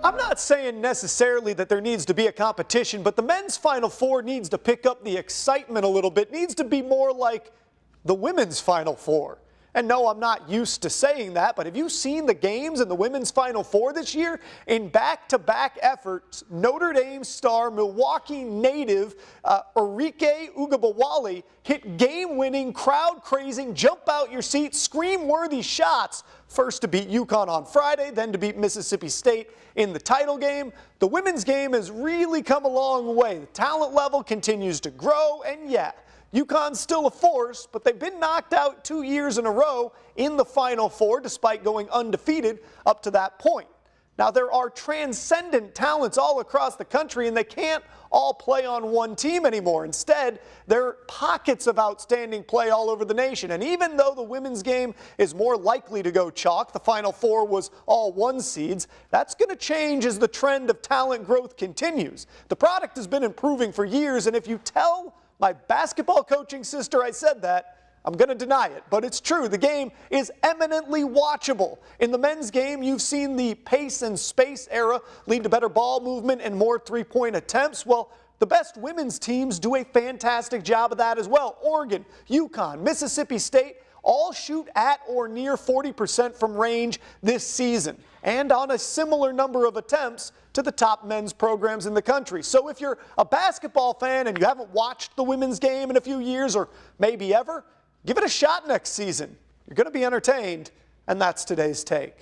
I'm not saying necessarily that there needs to be a competition, but the men's Final Four needs to pick up the excitement a little bit, needs to be more like the women's Final Four. And no, I'm not used to saying that, but have you seen the games in the women's Final Four this year? In back-to-back efforts, Notre Dame star, Milwaukee native Arike Ugabawali hit game-winning, crowd-crazing, jump-out-your-seat, scream-worthy shots. First to beat UConn on Friday, then to beat Mississippi State in the title game. The women's game has really come a long way. The talent level continues to grow, and yeah, UConn's still a force, but they've been knocked out 2 years in a row in the Final Four despite going undefeated up to that point. Now, there are transcendent talents all across the country, and they can't all play on one team anymore. Instead, there are pockets of outstanding play all over the nation. And even though the women's game is more likely to go chalk, the Final Four was all one seeds, that's going to change as the trend of talent growth continues. The product has been improving for years, and if you tell my basketball coaching sister I said that, I'm going to deny it, but it's true. The game is eminently watchable. In the men's game, you've seen the pace and space era lead to better ball movement and more three-point attempts. Well, the best women's teams do a fantastic job of that as well. Oregon, UConn, Mississippi State all shoot at or near 40% from range this season, and on a similar number of attempts to the top men's programs in the country. So if you're a basketball fan and you haven't watched the women's game in a few years or maybe ever, give it a shot next season. You're going to be entertained, and that's today's take.